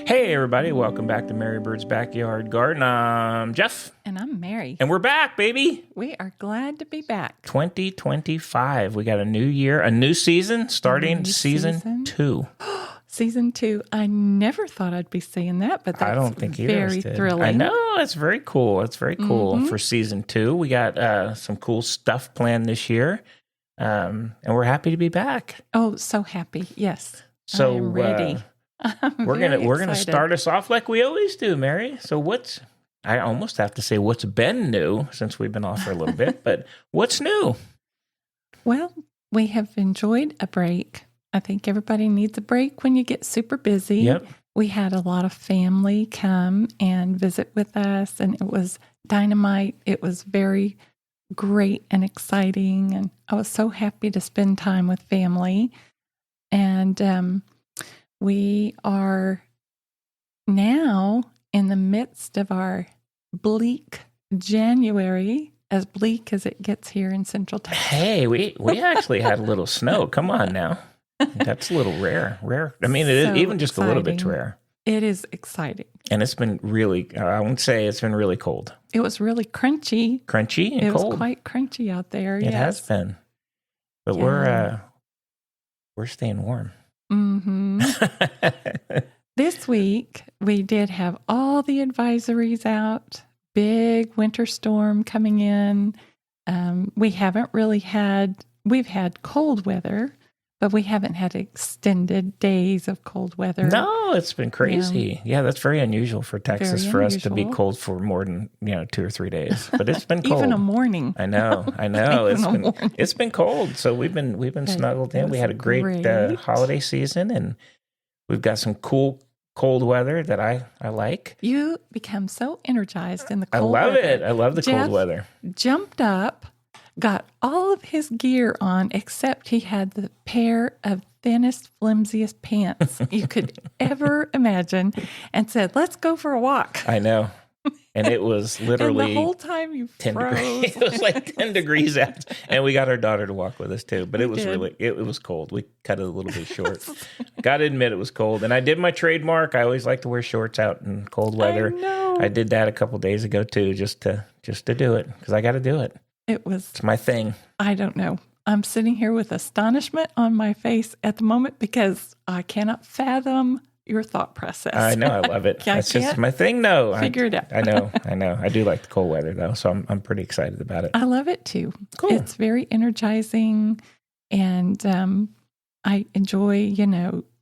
Hey, everybody. Welcome back to Mary Bird's Backyard Garden. I'm Jeff. And I'm Mary. And we're back, baby. We are glad to be back. 2025. We got a new year, a new season, starting season 2. Season 2. I never thought I'd be saying that, but that's I don't think either very did. thrilling. I know. It's very cool. It's very cool for season 2. We got some cool stuff planned this year, and we're happy to be back. Oh, so happy. Yes. So I'm ready. we're gonna start us off like we always do, Mary. So I almost have to say what's been new since we've been off for a little bit, but what's new? Well, we have enjoyed a break. I think everybody needs a break when you get super busy. Yep. We had a lot of family come and visit with us, and it was dynamite. It was very great and exciting, and I was so happy to spend time with family. And we are now in the midst of our bleak January, as bleak as it gets here in Central Texas. Hey, we actually had a little snow. Come on now. That's a little rare. I mean, it is even just exciting. a little bit rare. It is exciting. And it's been really, I won't say it's been really cold. It was really crunchy. Crunchy and it cold. It was quite crunchy out there. It has been. But we're staying warm. Mm-hmm. This week, we did have all the advisories out. Big winter storm coming in. We've had cold weather, but we haven't had extended days of cold weather. No, it's been crazy. Yeah, that's very unusual for Texas for us to be cold for more than 2 or 3 days. But it's been cold. Even a morning. I know. It's been cold. So we've been snuggled in. We had a great holiday season, and we've got some cool cold weather that I like. You become so energized in the cold weather. I love it. I love the cold weather. Jumped up, got all of his gear on, except he had the pair of thinnest, flimsiest pants you could ever imagine, and said, "Let's go for a walk." I know. And it was literally and the whole time you 10 froze. degrees. It was like 10 degrees out. And we got our daughter to walk with us too. But it was it was cold. We cut it a little bit short. Got to admit it was cold. And I did my trademark. I always like to wear shorts out in cold weather. I know. I did that a couple days ago too, just to do it, because I got to do it. It's my thing. I don't know. I'm sitting here with astonishment on my face at the moment because I cannot fathom your thought process. I know. I love it. That's just my thing. No, figure it out. I know. I do like the cold weather though, so I'm pretty excited about it. I love it too. Cool. It's very energizing, and I enjoy,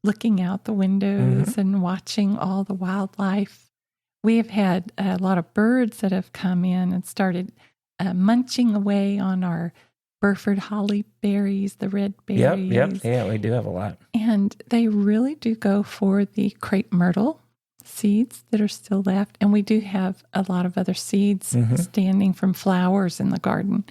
looking out the windows and watching all the wildlife. We have had a lot of birds that have come in and started munching away on our Burford holly berries, the red berries. Yep. Yeah, we do have a lot. And they really do go for the crepe myrtle seeds that are still left. And we do have a lot of other seeds standing from flowers in the garden.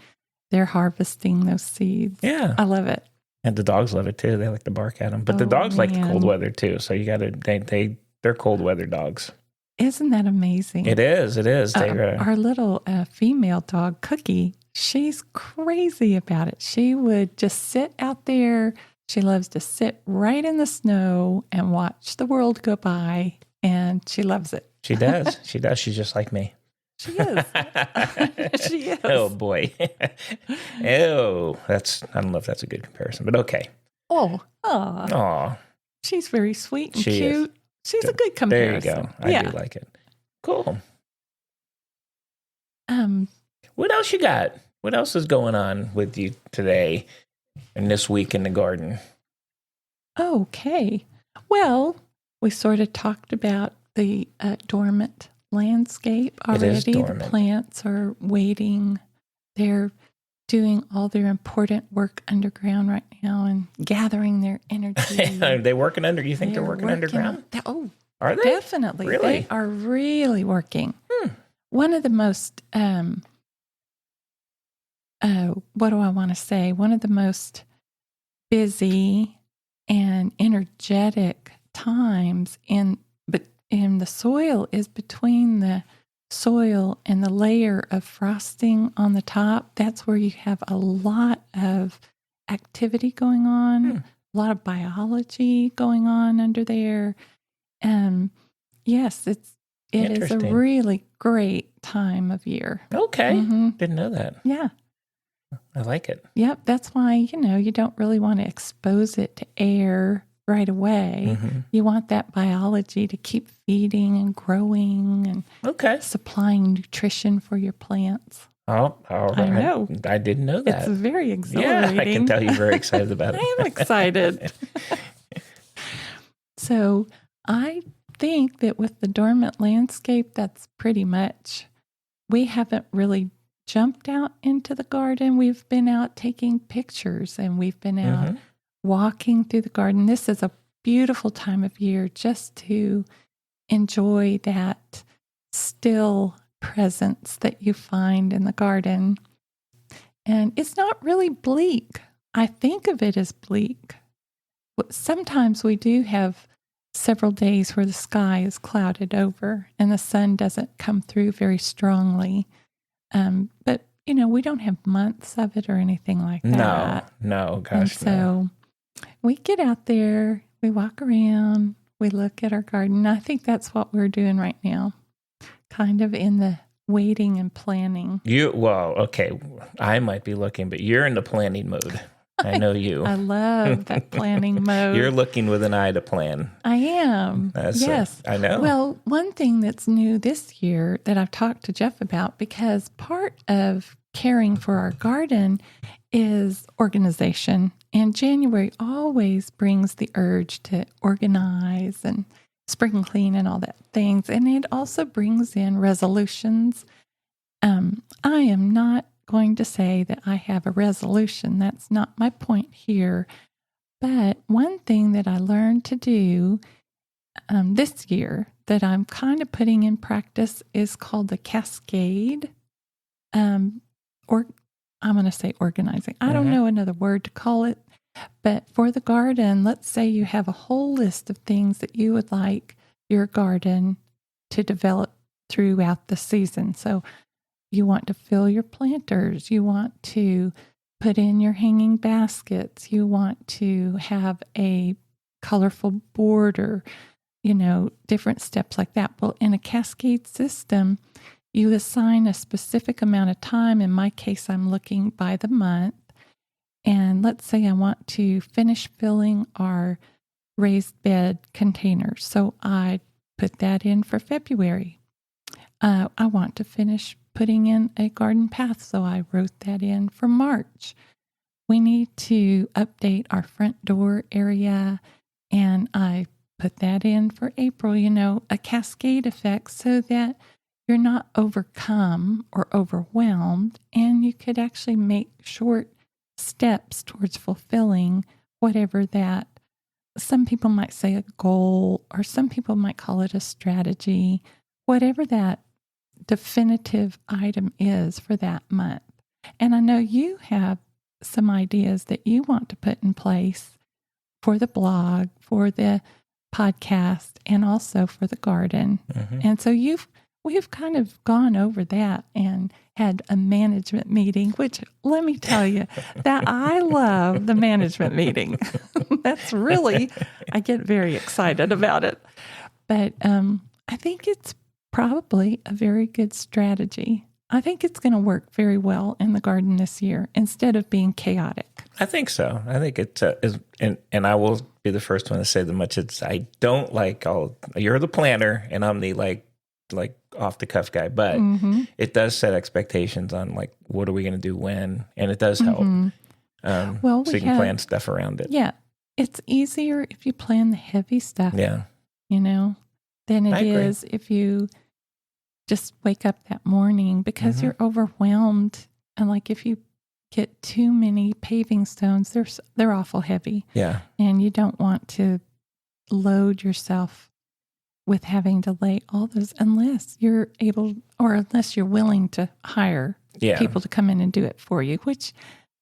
They're harvesting those seeds. Yeah. I love it. And the dogs love it too. They like to bark at them. But the dogs like the cold weather too. So you got to, they're cold weather dogs. Isn't that amazing? It is. Our little female dog, Cookie, she's crazy about it. She would just sit out there. She loves to sit right in the snow and watch the world go by, and she loves it. She does. She's just like me. She is. She is. Oh, boy. I don't know if that's a good comparison, but okay. Oh. She's very sweet and cute. Is. She's a good comparison. There you go. I do like it. Cool. What else you got? What else is going on with you today and this week in the garden? Okay. Well, we sort of talked about the dormant landscape already. It is dormant. The plants are waiting. They're doing all their important work underground right now and gathering their energy. Are they working you think they're working underground? Are they? Definitely. Really? They are really working. One of the most, what do I want to say? One of the most busy and energetic times in the soil is between the soil and the layer of frosting on the top. That's where you have a lot of activity going on, a lot of biology going on under there. And Yes, it is a Interesting. really great time of year. Okay. Mm-hmm. Didn't know that. Yeah. I like it. Yep. That's why, you don't really want to expose it to air right away. Mm-hmm. You want that biology to keep feeding and growing and Okay. supplying nutrition for your plants. Oh, all right. I know. I didn't know that. It's very exhilarating. Yeah, I can tell you're very excited about it. I am excited. So I think that with the dormant landscape, that's pretty much, we haven't really jumped out into the garden. We've been out taking pictures and we've been out walking through the garden. This is a beautiful time of year just to enjoy that still presence that you find in the garden. And it's not really bleak. I think of it as bleak. Sometimes we do have several days where the sky is clouded over and the sun doesn't come through very strongly. But, we don't have months of it or anything like that. No, gosh, and so we get out there, we walk around, we look at our garden. I think that's what we're doing right now, kind of in the waiting and planning. Okay, I might be looking, but you're in the planning mode. I know you. I love that planning mode. You're looking with an eye to plan. I am. Yes. I know. Well, one thing that's new this year that I've talked to Jeff about, because part of caring for our garden is organization. And January always brings the urge to organize and spring clean and all that things. And it also brings in resolutions. I am not going to say that I have a resolution. That's not my point here. But one thing that I learned to do this year that I'm kind of putting in practice is called the cascade. Or I'm going to say organizing. I don't know another word to call it. But for the garden, let's say you have a whole list of things that you would like your garden to develop throughout the season. So you want to fill your planters. You want to put in your hanging baskets. You want to have a colorful border, different steps like that. Well, in a cascade system, you assign a specific amount of time. In my case, I'm looking by the month. And let's say I want to finish filling our raised bed containers. So I put that in for February. I want to finish putting in a garden path, so I wrote that in for March. We need to update our front door area, and I put that in for April, a cascade effect so that you're not overcome or overwhelmed, and you could actually make short steps towards fulfilling whatever that, some people might say a goal, or some people might call it a strategy, whatever that definitive item is for that month. And I know you have some ideas that you want to put in place for the blog, for the podcast, and also for the garden. And so we've kind of gone over that and had a management meeting, which let me tell you that I love the management meeting. That's really, I get very excited about it. But I think it's probably a very good strategy. I think it's going to work very well in the garden this year instead of being chaotic. I think so. I think it is, and I will be the first one to say that much. I don't like you're the planner and I'm the like off the cuff guy, but it does set expectations on like, what are we going to do when? And it does help. So you can plan stuff around it. Yeah. It's easier if you plan the heavy stuff. Yeah. Than it is if you just wake up that morning because you're overwhelmed. And like if you get too many paving stones, they're awful heavy. Yeah. And you don't want to load yourself with having to lay all those unless you're able, or unless you're willing to hire people to come in and do it for you, which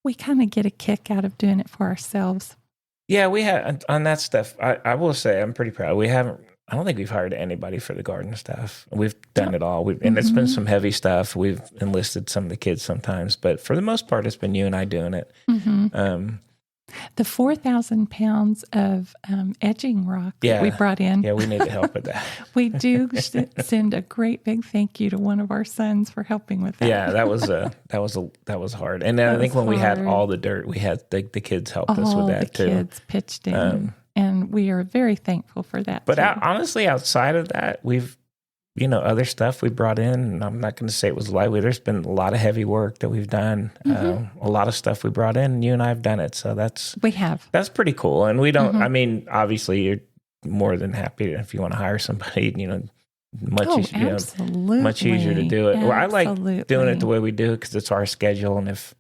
we kind of get a kick out of doing it for ourselves. Yeah, we have on that stuff. I will say I'm pretty proud. I don't think we've hired anybody for the garden stuff. We've done it all. And it's been some heavy stuff. We've enlisted some of the kids sometimes, but for the most part, it's been you and I doing it. The 4,000 pounds of edging rock that we brought in. Yeah, we need to help with that. We do send a great big thank you to one of our sons for helping with that. Yeah, that was hard. And I think when we had all the dirt, we had the kids helped us with that too. All the kids pitched in, and we are very thankful for that. But honestly, outside of that, we've other stuff we brought in, and I'm not going to say it was lightweight. There's been a lot of heavy work that we've done, a lot of stuff we brought in, and you and I have done it. So that's pretty cool. And we don't, I mean, obviously you're more than happy if you want to hire somebody, much easier to do it. Well, I like doing it the way we do it because it's our schedule. And if,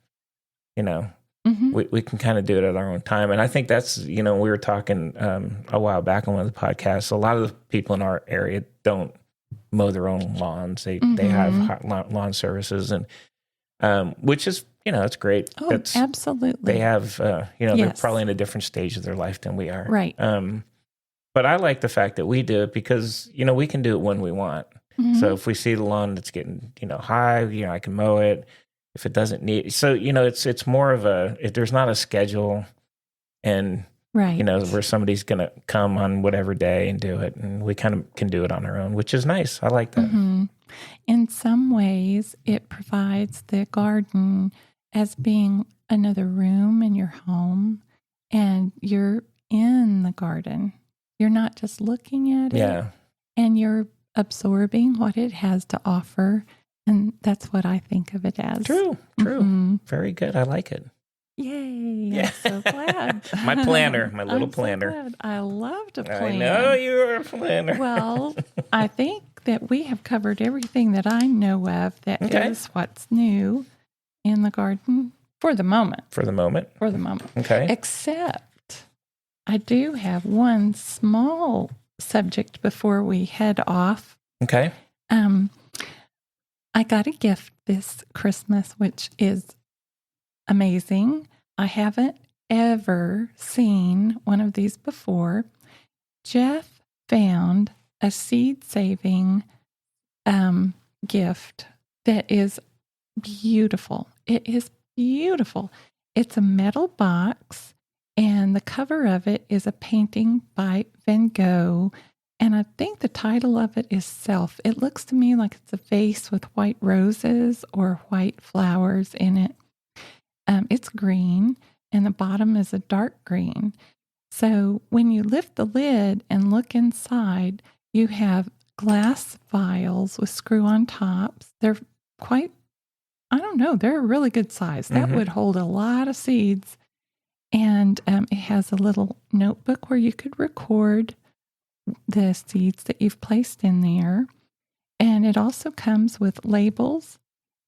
we can kind of do it at our own time. And I think that's, we were talking a while back on one of the podcasts. A lot of the people in our area don't mow their own lawns. They have lawn services, and which is it's great. Oh, that's absolutely. They have they're probably in a different stage of their life than we are. Right. But I like the fact that we do it because we can do it when we want. So if we see the lawn that's getting high, I can mow it. If it doesn't need, so it's more of if there's not a schedule, and right. Where somebody's going to come on whatever day and do it. And we kind of can do it on our own, which is nice. I like that. Mm-hmm. In some ways, it provides the garden as being another room in your home, and you're in the garden. You're not just looking at it, and you're absorbing what it has to offer. And that's what I think of it as. True. Mm-hmm. Very good. I like it. Yay. Yeah. I'm so glad. My planner, my little planner. So glad. I love to plan. I know you're a planner. Well, I think that we have covered everything that I know of that is what's new in the garden for the moment. Okay. Except I do have one small subject before we head off. Okay. I got a gift this Christmas, which is amazing. I haven't ever seen one of these before. Jeff found a seed-saving gift that is beautiful. It is beautiful. It's a metal box, and the cover of it is a painting by Van Gogh. And I think the title of it is Self. It looks to me like it's a vase with white roses or white flowers in it. It's green, and the bottom is a dark green. So when you lift the lid and look inside, you have glass vials with screw-on tops. They're they're a really good size. That would hold a lot of seeds. And it has a little notebook where you could record the seeds that you've placed in there. And it also comes with labels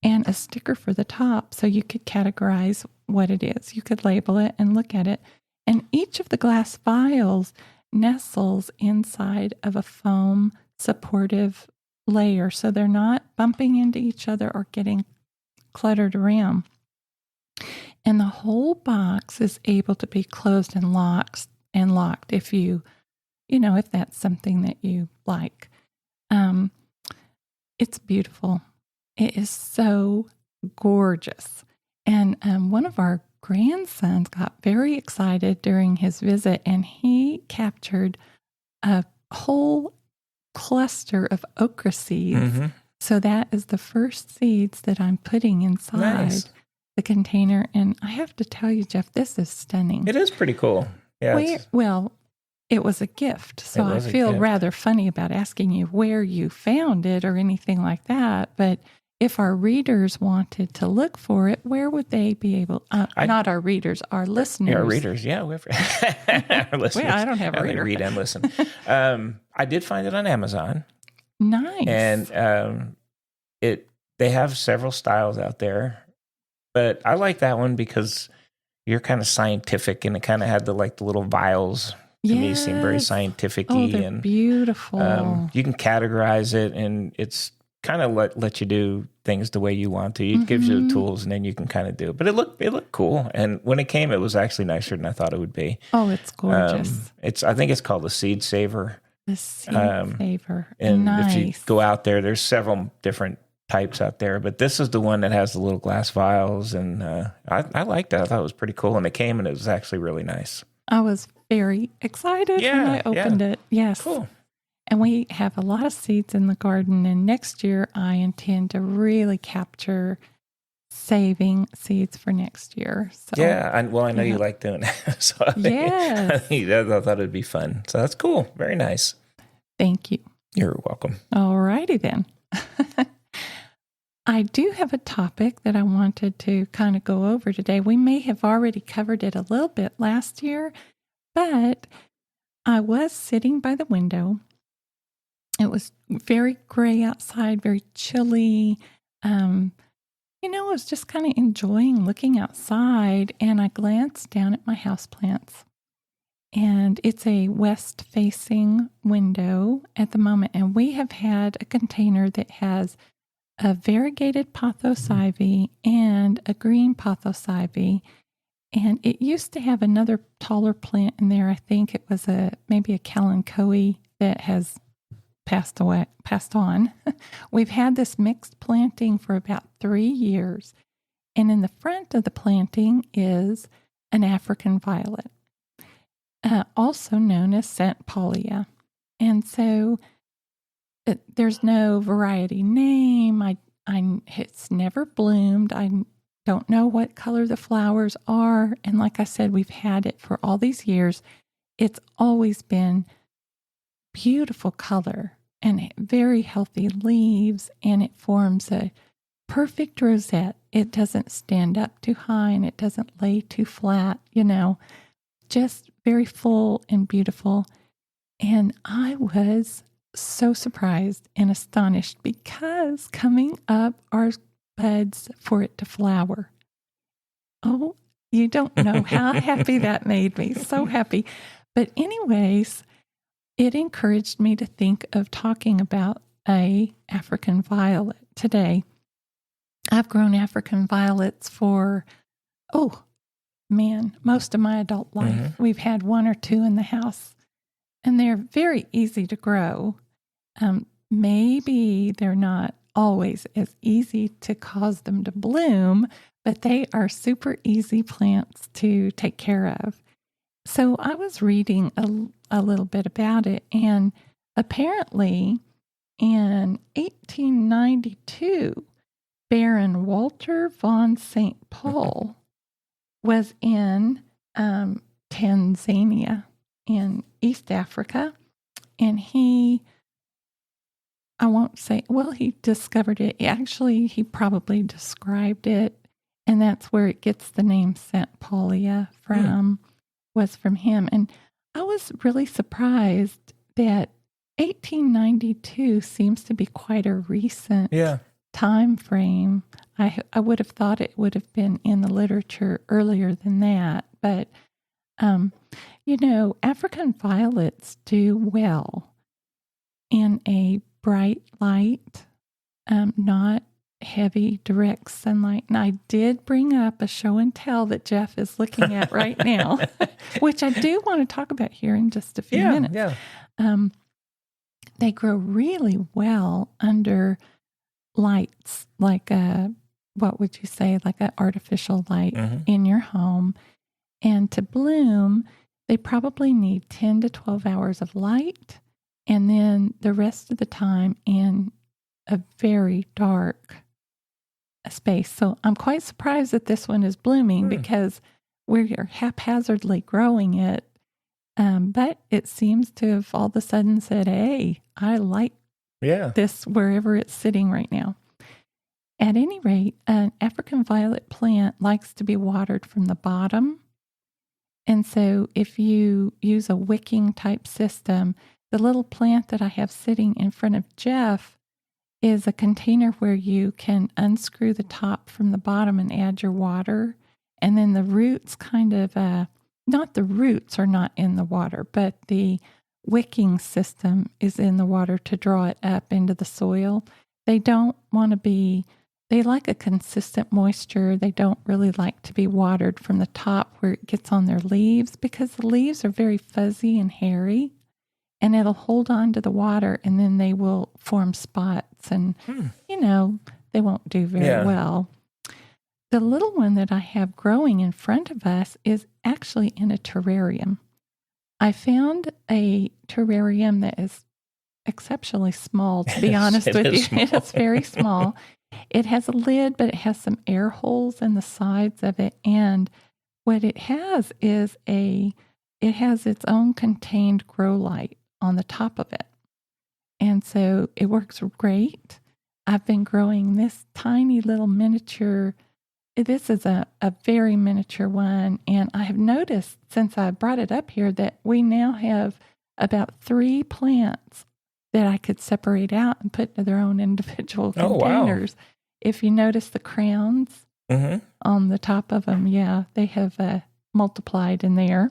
and a sticker for the top, so you could categorize what it is. You could label it and look at it. And each of the glass vials nestles inside of a foam supportive layer, so they're not bumping into each other or getting cluttered around. And the whole box is able to be closed and locked if if that's something that you like. It's beautiful. It is so gorgeous. And one of our grandsons got very excited during his visit, and he captured a whole cluster of okra seeds. So that is the first seeds that I'm putting inside the container. And I have to tell you, Jeff, this is stunning. It is pretty cool. Yeah. It was a gift. So I feel rather funny about asking you where you found it or anything like that. But if our readers wanted to look for it, where would they be able? Not our readers, our listeners. Yeah, our readers. Yeah, our listeners. Well, I don't have a reader. They read and listen. I did find it on Amazon. Nice. And they have several styles out there, but I like that one because you're kind of scientific, and it kind of had the little vials. To me, seem very scientific-y. Oh, they're beautiful. You can categorize it, and it's kind of let you do things the way you want to. It gives you the tools, and then you can kind of do it. But it looked cool, and when it came, it was actually nicer than I thought it would be. Oh, it's gorgeous. I think it's called the Seed Saver. The Seed Saver. And nice. if you go out there's several different types out there, but this is the one that has the little glass vials, and I liked that. I thought it was pretty cool, and it came and it was actually really nice. I was very excited when I opened it. Yes. Cool. And we have a lot of seeds in the garden, and next year I intend to really capture saving seeds for next year. So, yeah, I know you like doing that. So I thought it'd be fun. So that's cool. Very nice. Thank you. You're welcome. All righty then. I do have a topic that I wanted to kind of go over today. We may have already covered it a little bit last year, but I was sitting by the window. It was very gray outside, very chilly. I was just kind of enjoying looking outside, and I glanced down at my houseplants. And it's a west-facing window at the moment, and we have had a container that has a variegated pothos ivy and a green pothos ivy. And it used to have another taller plant in there. I think it was maybe a kalanchoe that has passed on. We've had this mixed planting for about 3 years. And in the front of the planting is an African violet, also known as St. Paulia. And so there's no variety name. It's never bloomed. I don't know what color the flowers are. And like I said, we've had it for all these years. It's always been beautiful color and very healthy leaves, and it forms a perfect rosette. It doesn't stand up too high and it doesn't lay too flat, just very full and beautiful. And I was so surprised and astonished because coming up are buds for it to flower. Oh, you don't know how happy that made me. So happy. But anyways, it encouraged me to think of talking about a African violet today. I've grown African violets for, most of my adult life. Mm-hmm. We've had 1 or 2 in the house, and they're very easy to grow. Maybe they're not always as easy to cause them to bloom, but they are super easy plants to take care of. So I was reading a little bit about it, and apparently in 1892, Baron Walter von St. Paul was in Tanzania in East Africa, and he discovered it. Actually, he probably described it, and that's where it gets the name St. Paulia from. Was from him. And I was really surprised that 1892 seems to be quite a recent time frame. I would have thought it would have been in the literature earlier than that. But, African violets do well in a bright light, not heavy direct sunlight. And I did bring up a show and tell that Jeff is looking at right now, which I do want to talk about here in just a few minutes. Yeah. They grow really well under lights, like what would you say, like an artificial light in your home. And to bloom, they probably need 10 to 12 hours of light, and then the rest of the time in a very dark space. So I'm quite surprised that this one is blooming because we're haphazardly growing it. But it seems to have all of a sudden said, hey, I like this wherever it's sitting right now. At any rate, an African violet plant likes to be watered from the bottom. And so if you use a wicking type system, the little plant that I have sitting in front of Jeff is a container where you can unscrew the top from the bottom and add your water. And then the roots not the roots are not in the water, but the wicking system is in the water to draw it up into the soil. They don't want to they like a consistent moisture. They don't really like to be watered from the top where it gets on their leaves because the leaves are very fuzzy and hairy. And it'll hold on to the water, and then they will form spots and, they won't do very well. The little one that I have growing in front of us is actually in a terrarium. I found a terrarium that is exceptionally small, to be honest with you. It's very small. It has a lid, but it has some air holes in the sides of it. And what it has is it has its own contained grow light on the top of it. And so it works great. I've been growing this tiny little miniature. This is a very miniature one. And I have noticed since I brought it up here that we now have about 3 plants that I could separate out and put into their own individual containers. Wow. If you notice the crowns on the top of them, they have multiplied in there.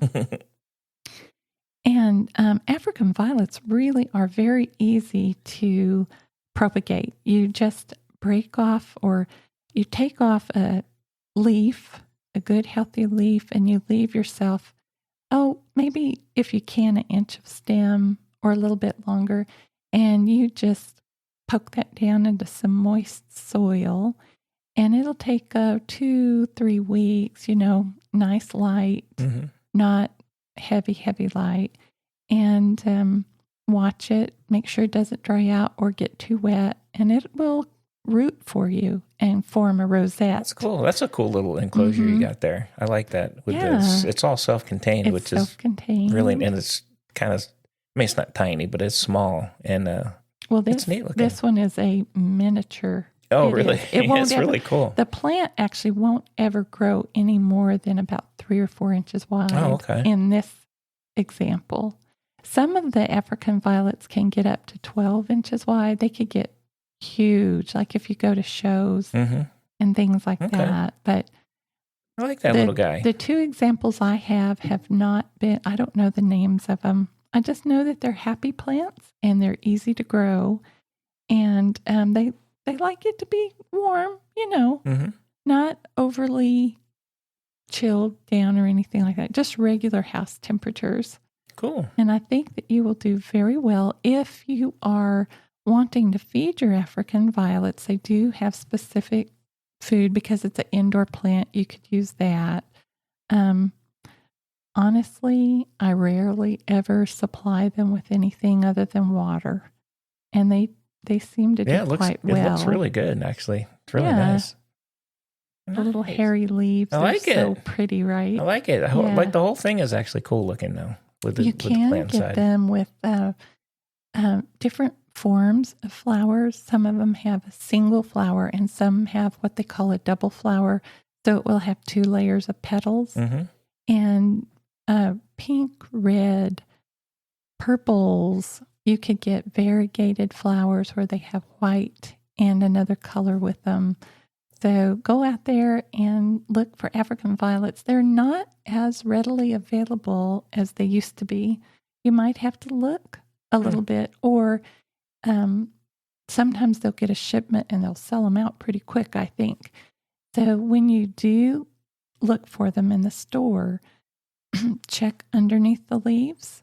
And African violets really are very easy to propagate. You just break off, or you take off a leaf, a good healthy leaf, and you leave yourself, maybe if you can, an inch of stem or a little bit longer, and you just poke that down into some moist soil, and it'll take 2-3 weeks, nice light, not heavy light, and watch it, make sure it doesn't dry out or get too wet, and it will root for you and form a rosette. That's cool. That's a cool little enclosure you got there. I like that. With this, it's all self-contained, which is really, and it's kind of, it's not tiny, but it's small, and it's neat looking. This one is a miniature. Oh, really? It's really cool. The plant actually won't ever grow any more than about 3 or 4 inches wide. Oh, okay. In this example, some of the African violets can get up to 12 inches wide. They could get huge, like if you go to shows and things like that. But I like that little guy. The 2 examples I have not been, I don't know the names of them. I just know that they're happy plants and they're easy to grow. And they like it to be warm, not overly chilled down or anything like that, just regular house temperatures. Cool. And I think that you will do very well if you are wanting to feed your African violets. They do have specific food because it's an indoor plant. You could use that. Honestly, I rarely ever supply them with anything other than water. And they seem to do quite well. It looks really good, actually. It's really nice. The little hairy leaves are so pretty, right? I like it. Like the whole thing is actually cool looking, though. You can get them with different forms of flowers. Some of them have a single flower, and some have what they call a double flower. So it will have 2 layers of petals. And pink, red, purples. You could get variegated flowers where they have white and another color with them. So go out there and look for African violets. They're not as readily available as they used to be. You might have to look a little bit, or sometimes they'll get a shipment and they'll sell them out pretty quick, I think. So when you do look for them in the store, check underneath the leaves,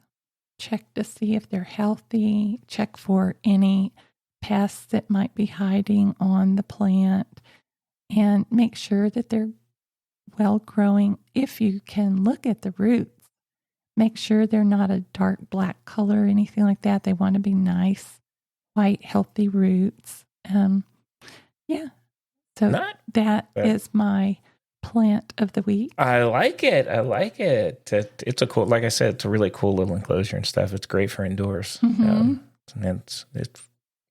check to see if they're healthy, check for any pests that might be hiding on the plant, and make sure that they're well growing. If you can look at the roots, make sure they're not a dark black color or anything like that. They want to be nice, white, healthy roots. So that is my plant of the week. I like it. It's a cool, like I said, it's a really cool little enclosure and stuff. It's great for indoors. And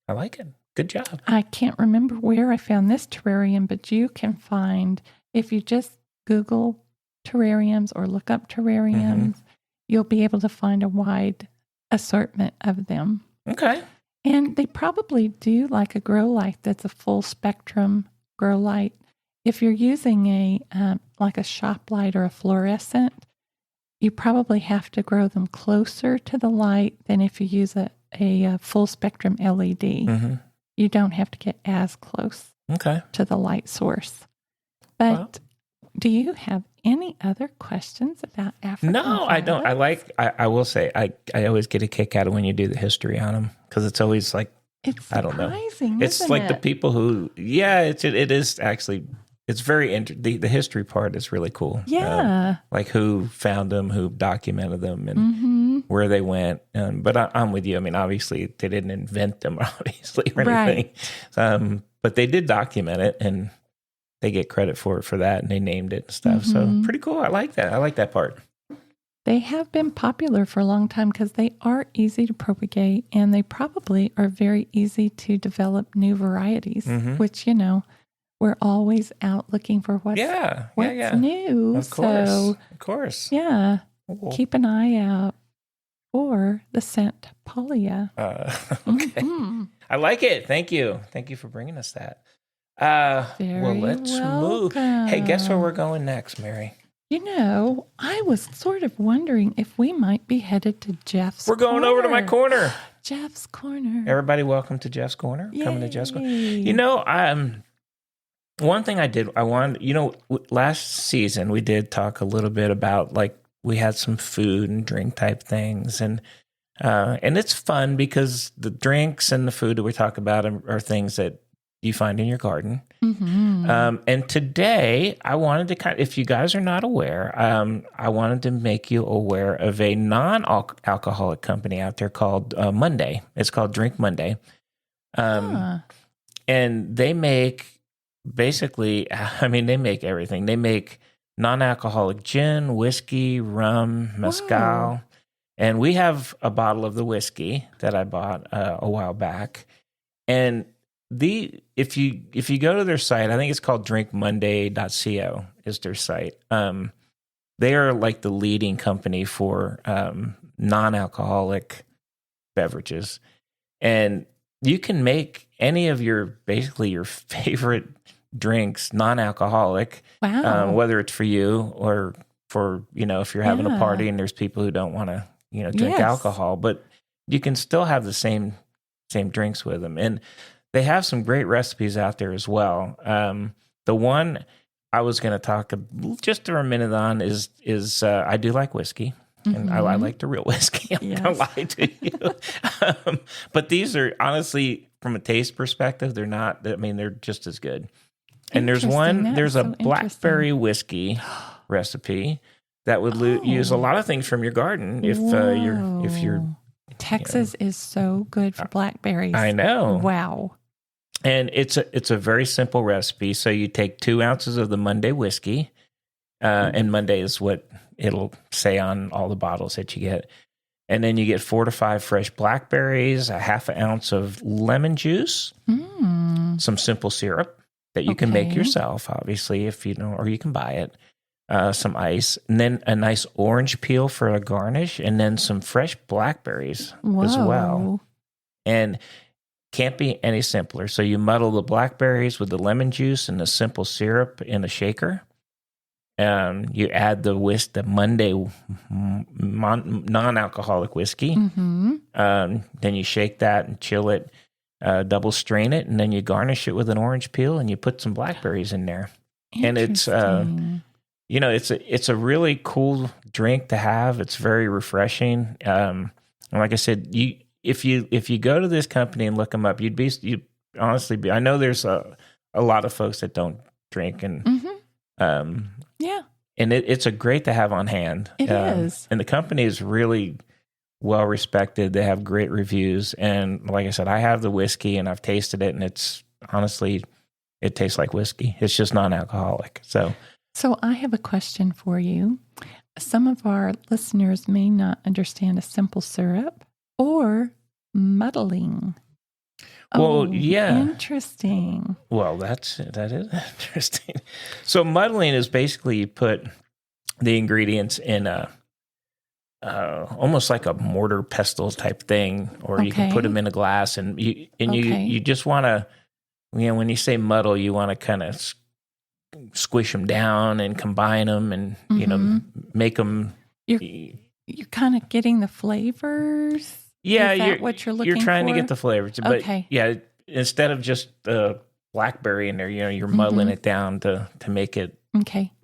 I like it. Good job. I can't remember where I found this terrarium, but you can find, if you just Google terrariums or look up terrariums, you'll be able to find a wide assortment of them. Okay. And they probably do like a grow light that's a full spectrum grow light. If you're using a like a shop light or a fluorescent, you probably have to grow them closer to the light than if you use a full spectrum LED. You don't have to get as close to the light source. But do you have any other questions about African violets? I don't. I will say, I always get a kick out of when you do the history on them, because it's always like It's I don't know. surprising, It's isn't like it? the people who, yeah, it is actually, it's very, the history part is really cool. Yeah. Like who found them, who documented them, and Mm-hmm. where they went. But I'm with you. I mean, obviously, they didn't invent them, obviously, or anything. Right. But they did document it, and they get credit for that, and they named it and stuff. So Mm-hmm. pretty cool. I like that. I like that part. They have been popular for a long time because they are easy to propagate and they probably are very easy to develop new varieties, which, we're always out looking for what's new. Of course. Of course. Yeah. Cool. Keep an eye out for the scent Pollia. Okay. Mm-hmm. I like it. Thank you. Thank you for bringing us that. Let's move. Hey, guess where we're going next, Mary? I was sort of wondering if we might be headed to Jeff's We're going over to my corner. Jeff's Corner. Everybody, welcome to Jeff's Corner. Yay. Coming to Jeff's Corner. One thing I wanted, last season we did talk a little bit about, like, we had some food and drink type things. And it's fun because the drinks and the food that we talk about are things that you find in your garden. Mm-hmm. And today I wanted to if you guys are not aware, I wanted to make you aware of a non-alcoholic company out there called Monday. It's called Drink Monday. And they make basically, they make everything. They make non-alcoholic gin, whiskey, rum, mezcal. Whoa. And we have a bottle of the whiskey that I bought a while back. And if you go to their site, I think it's called drinkmonday.co is their site. They are like the leading company for non-alcoholic beverages, and you can make any of your favorite drinks non-alcoholic. Wow. Whether it's for you or for if you're having a party and there's people who don't want to drink alcohol, but you can still have the same drinks with them. And they have some great recipes out there as well. The one I was going to talk just for a minute on is I do like whiskey, and I like the real whiskey. I'm not going to lie to you. But these are, honestly, from a taste perspective, they're not. They're just as good. And there's a blackberry whiskey recipe that would use a lot of things from your garden if you're. Texas is so good for blackberries. I know. Wow. And it's a very simple recipe. So you take 2 ounces of the Monday whiskey, and Monday is what it'll say on all the bottles that you get. And then you get 4 to 5 fresh blackberries, a half an ounce of lemon juice, some simple syrup that you can make yourself, obviously, if you know, or you can buy it, some ice, and then a nice orange peel for a garnish, and then some fresh blackberries as well. And can't be any simpler. So you muddle the blackberries with the lemon juice and the simple syrup in a shaker. You add the Monday non-alcoholic whiskey. Then you shake that and chill it, double strain it, and then you garnish it with an orange peel, and you put some blackberries in there. And it's it's a really cool drink to have. It's very refreshing. And like I said, if you go to this company and look them up, you'd honestly be. I know there's a lot of folks that don't drink, and and it's a great to have on hand. It is, and the company is really well respected. They have great reviews, and like I said, I have the whiskey and I've tasted it, and it's honestly, it tastes like whiskey. It's just non-alcoholic. So I have a question for you. Some of our listeners may not understand a simple syrup or muddling. Well, yeah. Interesting. Well, that is interesting. So muddling is basically you put the ingredients in a almost like a mortar pestle type thing, or you can put them in a glass, and you just want to, when you say muddle, you want to kind of squish them down and combine them, and make them. You're kind of getting the flavors. Yeah, is that what you're looking for? You're trying to get the flavors, but instead of just blackberry in there, you're muddling it down to make it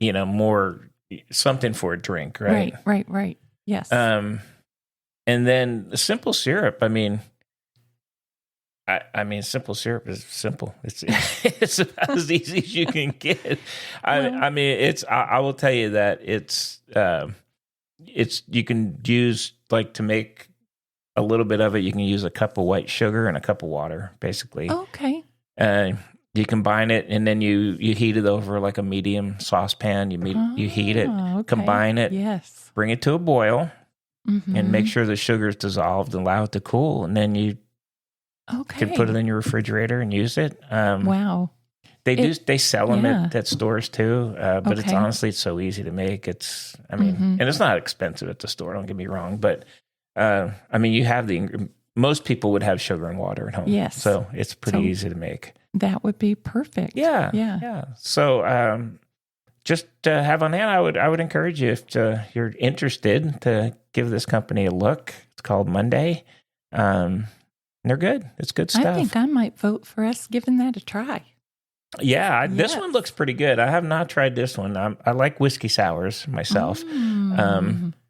more something for a drink, right? Right. Yes. And then the simple syrup. I mean, I mean, simple syrup is simple. It's it's about as easy as you can get. I mean, I will tell you that it's you can use like to make a little bit of it. You can use a cup of white sugar and a cup of water, basically. Okay. You combine it, and then you heat it over like a medium saucepan. You heat it, Okay. combine it, Yes. bring it to a boil, Mm-hmm. and make sure the sugar is dissolved and allow it to cool, and then you can put it in your refrigerator and use it. Wow. They sell them at stores too, but it's Okay. honestly it's so easy to make. And it's not expensive at the store. Don't get me wrong, but I mean you have most people would have sugar and water at home. Yes. So it's pretty easy to make. That would be perfect. Yeah. So just have on hand. I would encourage you if you're interested to give this company a look. It's called Monday. They're good. It's good stuff. I think I might vote for us giving that a try. Yeah, this one looks pretty good. I have not tried this one. I like whiskey sours myself,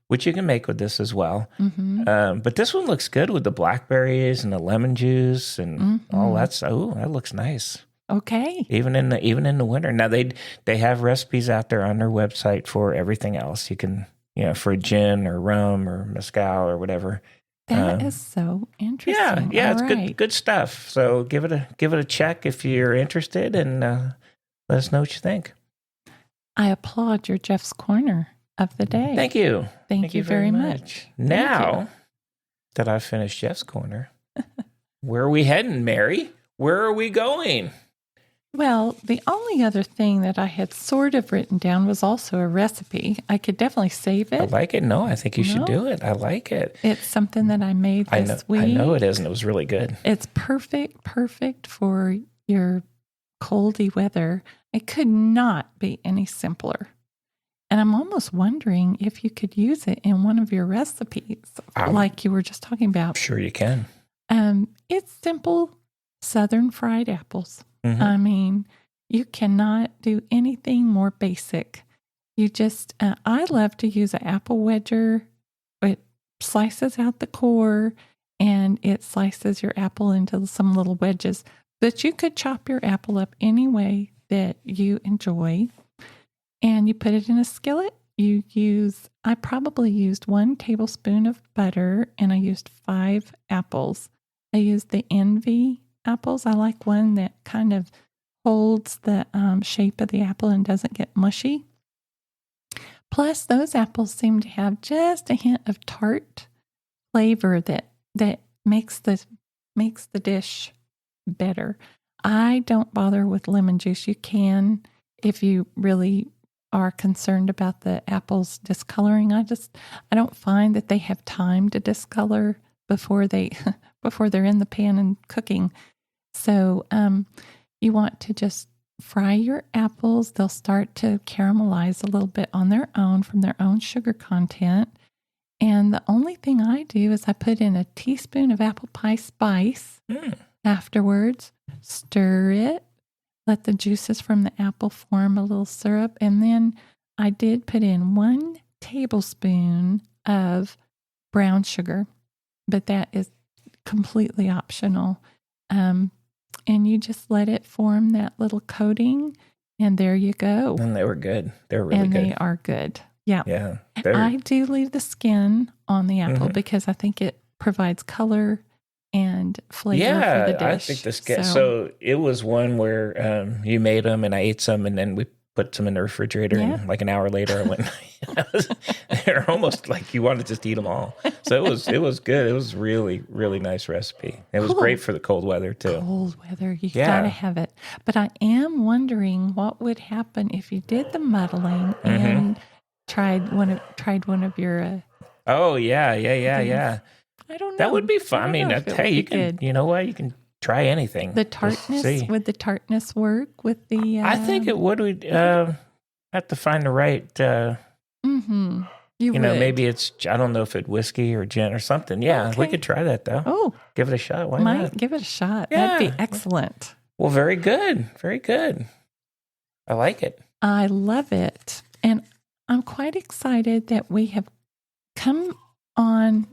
which you can make with this as well. Mm-hmm. But this one looks good with the blackberries and the lemon juice and all that. So that looks nice. Okay. Even in the winter. Now they have recipes out there on their website for everything else. You can for a gin or rum or mezcal or whatever. That is so interesting. Yeah, all it's right. good stuff. So give it a check if you're interested, and let us know what you think. I applaud your Jeff's Corner of the day. Thank you. Thank you very much. Now that I've finished Jeff's Corner, where are we heading, Mary? Where are we going? Well, the only other thing that I had sort of written down was also a recipe. I could definitely save it. I like it. No, I think you should do it. I like it. It's something that I made this week. I know it is, and it was really good. It's perfect for your coldy weather. It could not be any simpler. And I'm almost wondering if you could use it in one of your recipes, like you were just talking about. Sure you can. It's simple Southern fried apples. Mm-hmm. I mean, you cannot do anything more basic. You just, I love to use an apple wedger. It slices out the core and it slices your apple into some little wedges. But you could chop your apple up any way that you enjoy. And you put it in a skillet. I probably used 1 tablespoon of butter and I used 5 apples. I used the Envy apples. I like one that kind of holds the shape of the apple and doesn't get mushy. Plus, those apples seem to have just a hint of tart flavor that makes the dish better. I don't bother with lemon juice. You can if you really are concerned about the apples discoloring. I don't find that they have time to discolor before they're in the pan and cooking. So you want to just fry your apples. They'll start to caramelize a little bit on their own from their own sugar content. And the only thing I do is I put in a teaspoon of apple pie spice afterwards, stir it, let the juices from the apple form a little syrup. And then I did put in 1 tablespoon of brown sugar, but that is completely optional. And you just let it form that little coating, and there you go. And they were good. They're really good. And they are good. Yeah. Yeah. I do leave the skin on the apple because I think it provides color and flavor for the dish. I think the skin. So it was one where you made them, and I ate some, and then we put some in the refrigerator, and like an hour later, I went. They're almost like you want to just eat them all. So it was good. It was really, really nice recipe. It was great for the cold weather too. Cold weather, you gotta have it. But I am wondering what would happen if you did the muddling and tried one of your. Oh yeah. I don't know. That would be fun. I mean, hey, you can. Good. You know what? You can try anything. The tartness, would the tartness work with the? I think it would. We have to find the right. You know, maybe it's, I don't know if it's whiskey or gin or something. Yeah, we could try that though. Oh, give it a shot. Why not? Give it a shot. Yeah. That'd be excellent. Well, very good. Very good. I like it. I love it. And I'm quite excited that we have come on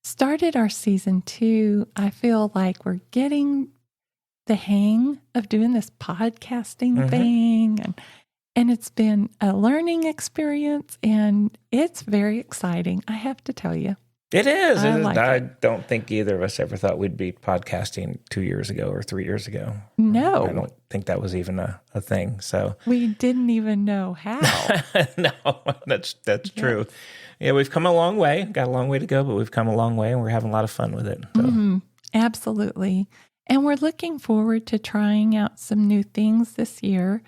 started our season 2, I feel like we're getting the hang of doing this podcasting thing. And it's been a learning experience, and it's very exciting, I have to tell you. It is. I don't think either of us ever thought we'd be podcasting 2 years ago or 3 years ago. No. I don't think that was even a thing. So we didn't even know how. No, that's true. Yeah, we've come a long way. Got a long way to go, but we've come a long way, and we're having a lot of fun with it. So. Absolutely. And we're looking forward to trying out some new things this year.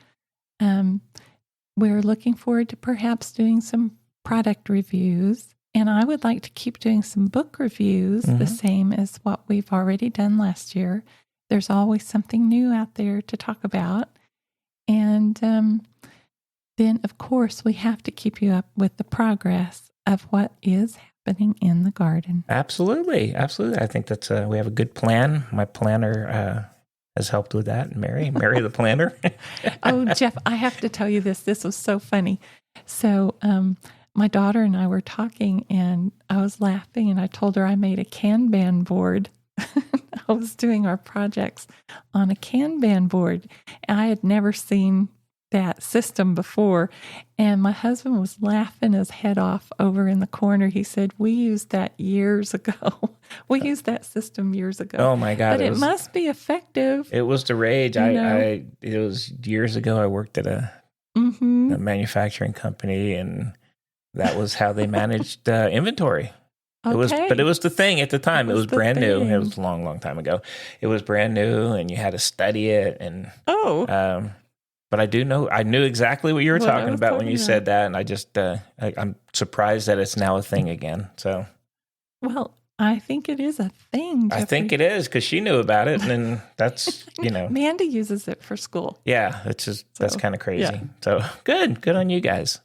We're looking forward to perhaps doing some product reviews. And I would like to keep doing some book reviews, the same as what we've already done last year. There's always something new out there to talk about. And then, of course, we have to keep you up with the progress of what is happening in the garden. Absolutely. Absolutely. I think that's we have a good plan. My planner has helped with that. Mary the planner. Oh, Jeff, I have to tell you this. This was so funny. So, my daughter and I were talking, and I was laughing, and I told her I made a Kanban board. I was doing our projects on a Kanban board. And I had never seen that system before. And my husband was laughing his head off over in the corner. He said, we used that years ago. We used that system years ago. Oh my God. But it must be effective. It was the rage. It was years ago. I worked at a manufacturing company, and that was how they managed inventory. Okay. But it was the thing at the time. It was brand new. thing. It was a long, long time ago. It was brand new, and you had to study it. And but I knew exactly what you were talking about when you said that, and I just I'm surprised that it's now a thing again. So, well, I think it is a thing, Jeffrey. I think it is, because she knew about it, and that's Mandy uses it for school. Yeah, that's kind of crazy. Yeah. So good on you guys.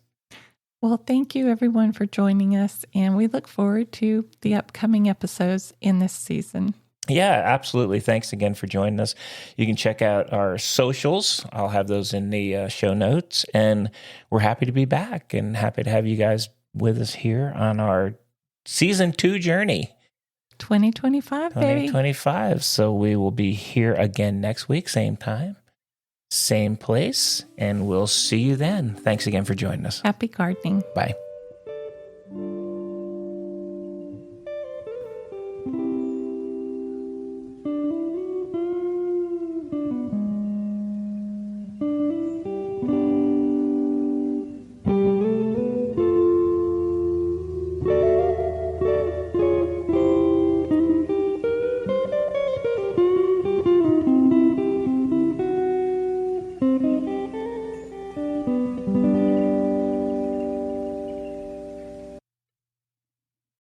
Well, thank you everyone for joining us, and we look forward to the upcoming episodes in this season. Yeah, absolutely. Thanks again for joining us. You can check out our socials. I'll have those in the show notes, and we're happy to be back and happy to have you guys with us here on our season 2 journey. 2025, baby. 2025. So we will be here again next week, same time, same place, and we'll see you then. Thanks again for joining us. Happy gardening. Bye.